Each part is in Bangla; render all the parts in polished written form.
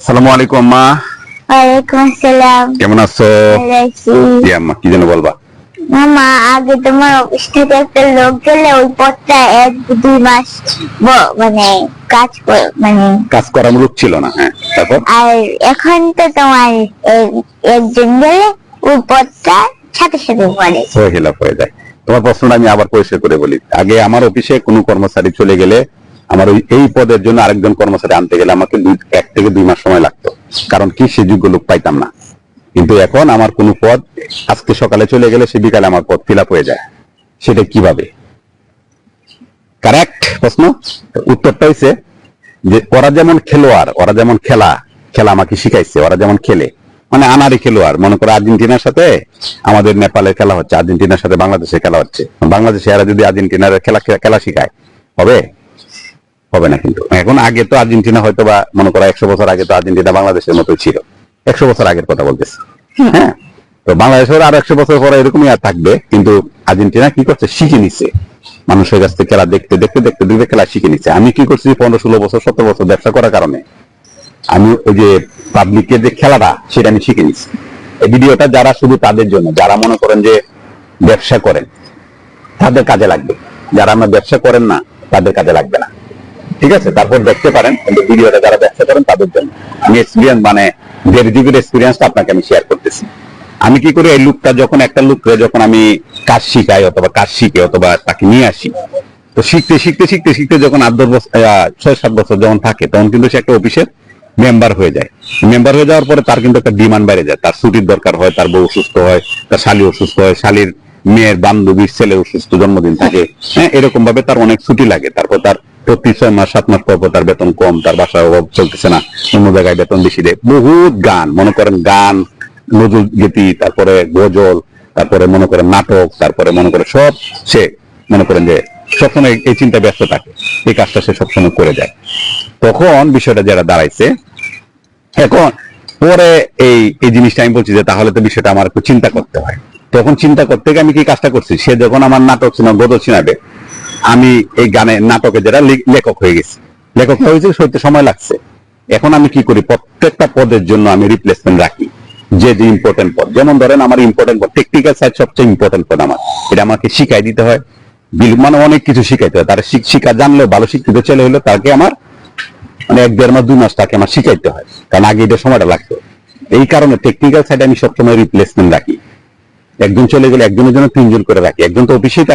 সালামু আলাইকুম আম্মা। ওয়ালাইকুম আসসালাম। কেমন আছো? ভালো আছি। জি আম্মা, কি যেন বলবা? মামা, আগে তোমার অফিস থেকে একটা লোক গেলে ওই পথটা 1-2 মাস মানে কাজ করার লোক ছিল না, হ্যাঁ, তারপর? আর এখন তো তোমার একজন গেলে ওই পথটা সাথে সাথে পড়ে। হেলা হয়ে যায়। তোমার প্রশ্নটা আমি আবার পরিষ্কার করে বলি। আগে আমার অফিসে কোনো কর্মচারী চলে গেলে আমার এই পদের জন্য আরেকজন কর্মচারী আনতে গেলে আমাকে 1 থেকে 2 মাস সময় লাগতো। কারণ কি, সে যোগ্য লোক পাইতাম না। কিন্তু এখন আমার কোনো পদ আজকে সকালে চলে গেলে সে বিকালে আমার পদ ফিল আপ হয়ে যায়। সেটা কিভাবে? কারেক্ট প্রশ্ন। উত্তরটা হইছে যে ওরা যেমন খেলোয়াড়, ওরা যেমন খেলা আমাকে শিখাইছে, ওরা যেমন খেলে, মানে আনারি খেলোয়াড়। মনে করো আর্জেন্টিনার সাথে আমাদের নেপালের খেলা হচ্ছে, আর্জেন্টিনার সাথে বাংলাদেশের খেলা হচ্ছে। বাংলাদেশে এরা যদি আর্জেন্টিনার খেলা শিখায়, হবে? হবে না। কিন্তু এখন আগে তো আর্জেন্টিনা হয়তো বা মনে করো 100 বছর আগে তো আর্জেন্টিনা বাংলাদেশের মতোই ছিল। 100 বছর আগের কথা বলতেছি। হ্যাঁ, তো বাংলাদেশের আর 100 বছর পরে এরকমই আর থাকবে। কিন্তু আর্জেন্টিনা কি করছে, শিখে নিচ্ছে। মানুষের কাছ থেকে খেলা দেখতে দেখতে দেখতে দেখতে খেলা শিখে নিচ্ছে। আমি কি করছি, 15-16 বছর 17 বছর ব্যবসা করার কারণে আমি ওই যে পাবলিকের যে খেলাটা সেটা আমি শিখে নিচ্ছি। এই ভিডিওটা যারা শুধু তাদের জন্য, যারা মনে করেন যে ব্যবসা করেন তাদের কাজে লাগবে, যারা আমরা ব্যবসা করেন না তাদের কাজে লাগবে না। ঠিক আছে, তারপর দেখতে পারেন। কিন্তু ভিডিওটা যারা ব্যবসা করেন তাদের জন্য আমি এক্সপিরিয়েন্স, মানে 1.5 যুগের এক্সপিরিয়েন্সটা আপনাকে আমি শেয়ার করতেছি। আমি কি করি, এই লোকটা যখন আমি কাজ শিখাই অথবা কাজ শিখে অথবা তাকে নিয়ে আসি, তো শিখতে শিখতে শিখতে শিখতে যখন 8-10 বছর 6-7 বছর যখন থাকে, তখন কিন্তু সে একটা অফিসের মেম্বার হয়ে যায়। মেম্বার হয়ে যাওয়ার পরে তার কিন্তু একটা ডিমান্ড বেড়ে যায়। তার ছুটির দরকার হয়, তার বউ অসুস্থ হয়, তার শালী অসুস্থ হয়, শালীর মেয়ের বান্ধবীর ছেলে অসুস্থ, জন্মদিন থাকে, হ্যাঁ, এরকম ভাবে তার অনেক ছুটি লাগে। তারপর তার প্রতি 6 মাস পর তার বেতন কম, তার বাসার অভাব চলতেছে না, অন্য জায়গায় বেতন বেশি দেয়। বহুত গান, মনে করেন গান, নজরুল গীতি, তারপরে গজল, তারপরে মনে করেন নাটক, তারপরে মনে করেন সব সে মনে করেন যে সবসময় এই চিন্তা ব্যস্ত থাকে, এই কাজটা সে সবসময় করে যায়। তখন বিষয়টা যারা দাঁড়াইছে, এখন পরে এই জিনিসটা আমি বলছি যে তাহলে তো বিষয়টা আমার একটু চিন্তা করতে হয়। তখন চিন্তা করতে গিয়ে আমি কি কাজটা করছি, সে যখন আমার নাটক সিনেমা গজল শোনাবে, আমি এই গানে নাটকে যারা লেখক হয়ে গেছি, লেখক হয়েছে, সইতে সময় লাগছে। এখন আমি কি করি, প্রত্যেকটা পদের জন্য আমি রিপ্লেসমেন্ট রাখি। যে ইম্পর্টেন্ট পদ, যেমন ধরেন আমার ইম্পর্টেন্ট পদ, টেকনিক্যাল সাইড সবচেয়ে ইম্পর্টেন্ট পদ আমার, এটা আমাকে শিখাই দিতে হয়। মানে অনেক কিছু শিখাইতে হয়। তার শিক্ষা জানলে, ভালো শিক্ষিত ছেলে হলো, তাকে আমার মানে 1-1.5 মাস 2 মাস তাকে আমার শিখাইতে হয়, কারণ আগে এটা সময়টা লাগতো। এই কারণে টেকনিক্যাল সাইডে আমি সবসময় রিপ্লেসমেন্ট রাখি। একজন চলে গেলে একজনের জন্য 3 জন করে রাখি। একজন তো অফিসেই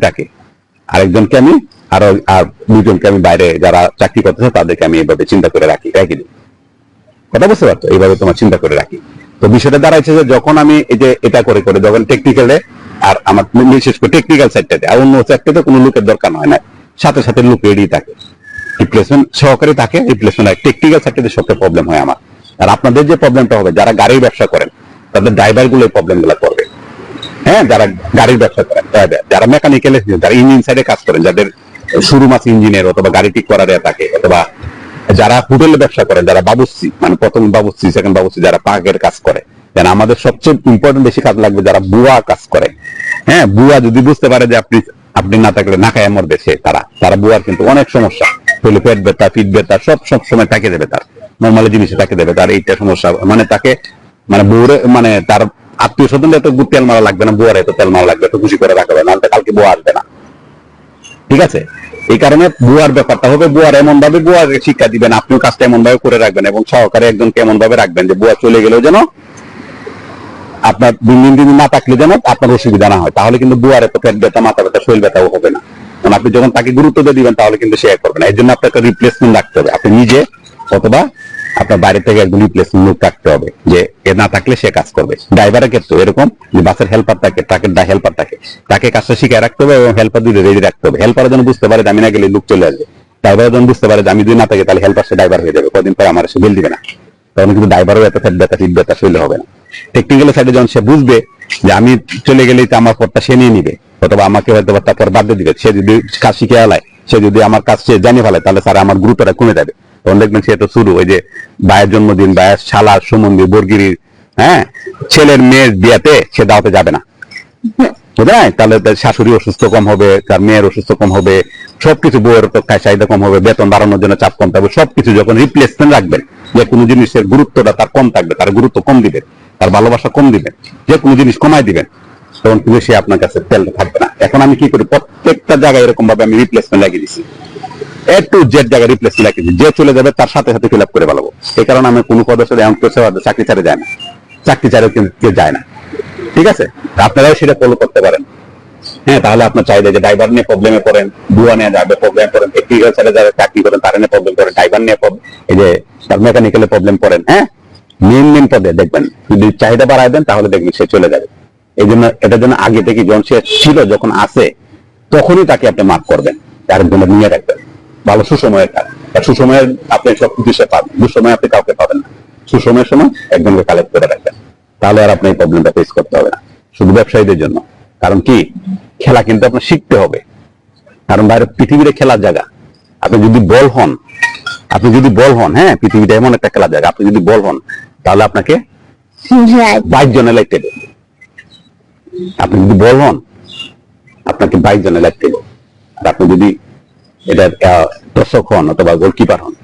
থাকে, আরেকজনকে আমি আর 2 জনকে আমি বাইরে যারা চাকরি করতেছে তাদেরকে আমি এইভাবে চিন্তা করে রাখি দিই। কথা বুঝতে পারতো? এইভাবে তোমার চিন্তা করে রাখি। তো বিষয়টা দাঁড়াইছে যে যখন আমি এই যে এটা করে করে যখন টেকনিক্যালে, আর আমার বিশেষ করে টেকনিক্যাল সাইডটাতে, আর অন্য সাইডটাতে কোনো লোকের দরকার হয় না, সাথে সাথে লোক রেডি থাকে, রিপ্লেসমেন্ট সহকারী থাকে, রিপ্লেসমেন্ট হয়। টেকনিক্যাল সাইডটাতে সবচেয়ে প্রবলেম হয় আমার। আর আপনাদের যে প্রবলেমটা হবে, যারা গাড়ির ব্যবসা করেন তাদের ড্রাইভার গুলো এই প্রবলেম গুলো করবে। হ্যাঁ, যারা গাড়ির ব্যবসা করেন, যারা মেকানিক্যাল, যারা ইঞ্জিন সাইডে কাজ করেন, যাদের শুরু মাস ইঞ্জিনিয়ার অথবা গাড়ি ঠিক করার থাকে, অথবা যারা হোটেলে ব্যবসা করেন, যারা বাবুর্চি, মানে প্রথম বাবুর্চি, সেকেন্ড বাবুর্চি, যারা পাকের কাজ করে, যেন আমাদের সবচেয়ে ইম্পর্টেন্ট বেশি কাজ লাগবে যারা বুয়া কাজ করে। হ্যাঁ, বুয়া যদি বুঝতে পারে যে আপনি না থাকলে না খায় মরবে সে, তারা বুয়ার কিন্তু অনেক সমস্যা হইলে পেট ব্যথা, পিঠ ব্যথা সব সময় তাকে দেবে, তার নর্মালি জিনিসে তাকে দেবে, তার এইটা সমস্যা। মানে তাকে মানে বউরে, মানে তার আত্মীয় স্বজন এত তেল মারা লাগবে না, বুয়ার এত তেল মারা লাগবে, এত খুশি করে রাখবে, নাহলে কালকে বুয়া আসবে না। ঠিক আছে, এই কারণে বুয়ার ব্যাপারটা হবে, বুয়ার এমন ভাবে বুয়ার শিক্ষা দিবেন, আপনিও কাজটা এমন ভাবে করে রাখবেন, এবং সহকারে একজনকে এমন ভাবে রাখবেন যে বুয়া চলে গেলেও যেন আপনার 2 দিন না থাকলে যেন আপনার অসুবিধা না হয়। তাহলে কিন্তু বুয়ার এত পেট ব্যথা, মাথা ব্যথা, শরীর ব্যথাও হবে না। কারণ আপনি যখন তাকে গুরুত্ব দিয়ে দিবেন তাহলে কিন্তু সে করবে না। এর জন্য আপনাকে রিপ্লেসমেন্ট রাখতে হবে, আপনি নিজে অথবা আপনার বাইরে থেকে একজন রিপ্লেসমেন্ট লোক রাখতে হবে, যে এ না থাকলে সে কাজ করবে। ড্রাইভারের ক্ষেত্রে এরকম, যে বাসের হেল্পার থাকে, ট্রাকের হেল্পার থাকে, তাকে কাজটা শিখে রাখতে হবে, এবং হেল্পার দুটো রেডি রাখতে হবে। হেল্পার যেন বুঝতে পারে যে আমি না গেলে লোক চলে আসবে, ড্রাইভার যেন বুঝতে পারে যে আমি যদি না থাকি তাহলে হেল্পার সে ড্রাইভার হয়ে যাবে, কদিন পরে আমার সে বিল দিবে না, তখন কিন্তু ড্রাইভারও এত ফেট ব্যথা, পিঠ ব্যথা শৈলে হবে না। টেকনিক্যাল সাইডে যখন সে বুঝবে যে আমি চলে গেলেই তো আমার পথটা সে নিয়ে নিবে, অথবা আমাকে হয়তো তারপর বাদ দিয়ে দিবে, সে যদি কাজ শিখে আলায়, সে যদি আমার কাজ সে জানিয়ে ফেলে, তাহলে স্যার আমার গুরুত্বটা কমে যাবে। তখন দেখবেন সে তো শুরু, ওই যে ভাইয়ের জন্মদিন, ভাইয়ের শালার সুমন্দির বর্গিরির, হ্যাঁ, ছেলের মেয়ের বিয়াতে সে দাওয়াতে যাবে না। বুঝলেন? তাহলে তার শাশুড়ি অসুস্থ কম হবে, তার মেয়ের অসুস্থ কম হবে, সবকিছু, বউয়ের তো চাহিদা কম হবে, বেতন বাড়ানোর জন্য চাপ কম থাকবে, সবকিছু যখন রিপ্লেসমেন্ট রাখবেন, যে কোনো জিনিসের গুরুত্বটা তার কম থাকবে, তার গুরুত্ব কম দিবেন, তার ভালোবাসা কম দিবেন, যে কোনো জিনিস কমাই দিবেন, তখন কিন্তু সে আপনার কাছে তেলটা থাকবে না। এখন আমি কি করি, প্রত্যেকটা জায়গায় এরকম ভাবে আমি রিপ্লেসমেন্ট লাগিয়ে দিচ্ছি, এ টু জেড জায়গায় রিপ্লেসমেন্ট লাগিয়ে দিচ্ছি, যে চলে যাবে তার সাথে সাথে ফিল আপ করে ভালো। এই কারণে আমি কোনো পদের সাথে এমন করতে পারবো, চাকরি ছাড়ে যায় না, চাকরি ছাড়েও কিন্তু কেউ যায় না। ঠিক আছে, আপনারাও সেটা ফলো করতে পারেন। হ্যাঁ, তাহলে আপনার চাহিদা যে ড্রাইভার নিয়ে প্রবলেমে পড়েন, বুয়া নিয়ে যাবে প্রবলেম করেন, এগ্রিকালচারে যারা চাকরি করেন তারা নিয়ে প্রবলেম করেন, ড্রাইভার নিয়ে এই যে তার মেকানিক্যালে প্রবলেম করেন, হ্যাঁ, মেন পদে দেখবেন যদি চাহিদা বাড়ায় দেন তাহলে দেখবেন সে চলে যাবে। এই জন্য এটার জন্য আগে থেকে যখন সে ছিল, যখন আসে, তখনই তাকে আপনি মার্ক করবেন, আরেকজনের নিয়ে রাখবেন। ভালো সুসময়ের কাজ, সুসময়ের আপনি সব কিছু সে পাবেন, দুঃসময় আপনি কাউকে পাবেন না। সুসময়ের সময় একজনকে কালেক্ট করে রাখবেন, তাহলে আর আপনি এই প্রবলেমটা ফেস করতে হবে না। শুধু ব্যবসায়ীদের জন্য, কারণ কি, খেলা কিন্তু আপনার শিখতে হবে, কারণ বাইরে পৃথিবীর খেলার জায়গা। আপনি যদি বল হন, হ্যাঁ, পৃথিবীটা এমন একটা খেলার জায়গা, আপনি যদি বল হন তাহলে আপনাকে 22 জনে লাগতে দেবে। আপনি যদি বল হন আপনাকে 22 জনে লাগতে দেবে। আর আপনি যদি এটা দর্শক হন অথবা গোলকিপার হন,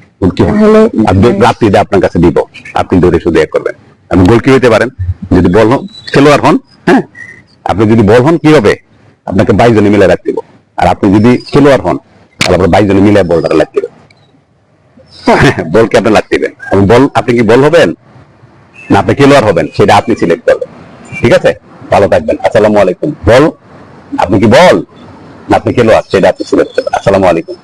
রাত্রিটা আপনার কাছে দিব, আপনি দৌড়ে শুধু এক করবেন। আপনি গোলকি হইতে পারেন, যদি বল হন, খেলোয়াড় হন, হ্যাঁ, আপনি যদি বল হন কি হবে, আপনাকে 22 জনে মিলে রাখতে হবে। আর আপনি যদি খেলোয়াড় হন তাহলে আপনার 22 জনে মিলে বলটা লাগতে হবে, বলকে আপনি লাগতে হবে। বল, আপনি কি বল হবেন না আপনি খেলোয়াড় হবেন, সেটা আপনি সিলেক্ট করবেন। ঠিক আছে, ভালো থাকবেন। আসসালামু আলাইকুম। বল, আপনি কি বল না আপনি খেলোয়াড়, সেটা আপনি সিলেক্ট করবেন। আসসালামু আলাইকুম।